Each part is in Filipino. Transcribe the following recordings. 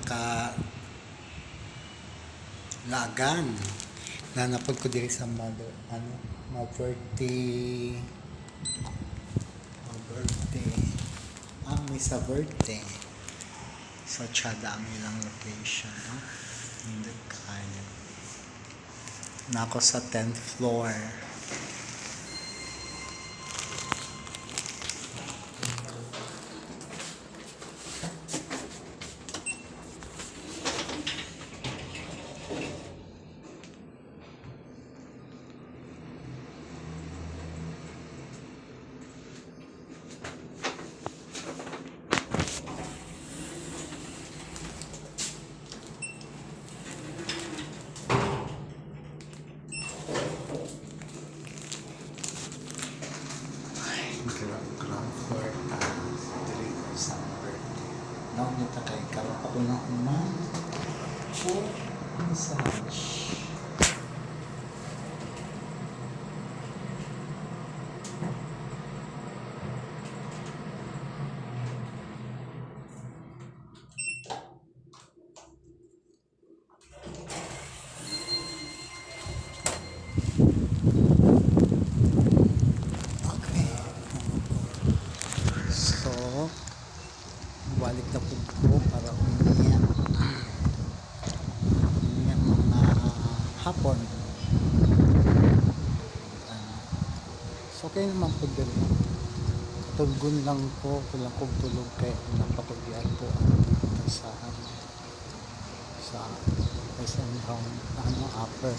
naka lagan na napod ko diri sa mother my birthday may sa birthday so tsada ang ilang location no? Hindi kaya na ako sa 10th floor. Ground floor diri sa birthday. Now nita kay karon ako na man for massage. Balik na po ko para umiyak mga hapon. So okay naman po din. Tulgon lang ko, kulang kong tulog kaya napatugyan po dito sa isang upper.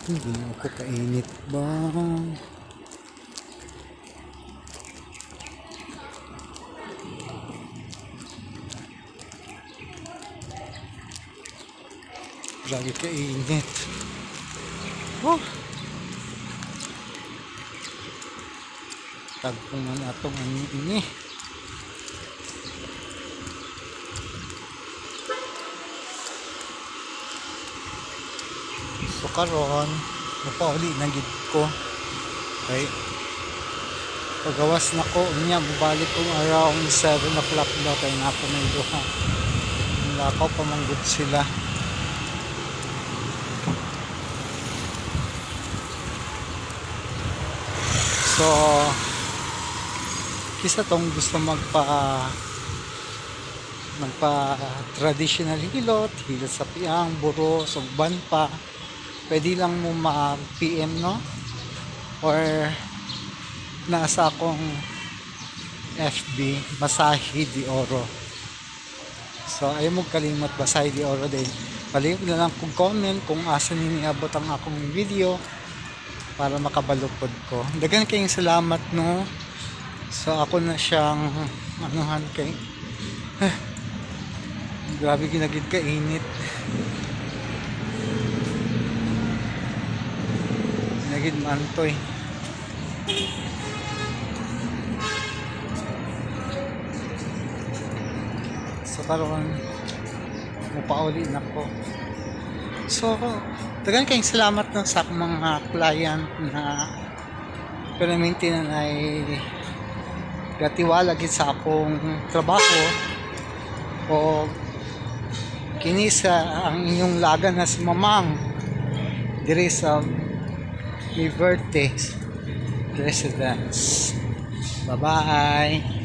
Hindi ako kainit ba? Grabe kainit. Oh! Tagpungan atong ini. So karon mapauli na gid ko kay pagawas na ko unya mabalik kong around 7 o'clock daw kay napo may duha lakaw pa manggod sila. So kisa tong gusto magpa traditional hilot sa piang, buro, sugban pa pwede lang mo ma-PM no or nasa akong FB Masahe de Oro. So ayaw mo kalimot Masahe de Oro din. Palihog na lang kung comment kung asa niniabot ang akong video para makabalupod ko. Dagan kayong salamat no. So ako na siyang anuhan kay grabe ginagid ka init. Ginagid mantoy. So karon mupauli na ko. So dagan kayong salamat no sa mga client na permanente na ay gatiwala gid sa akong trabaho o kini sa ang inyong lagan na si Mamang diri sa Liberty Residence. Bye bye.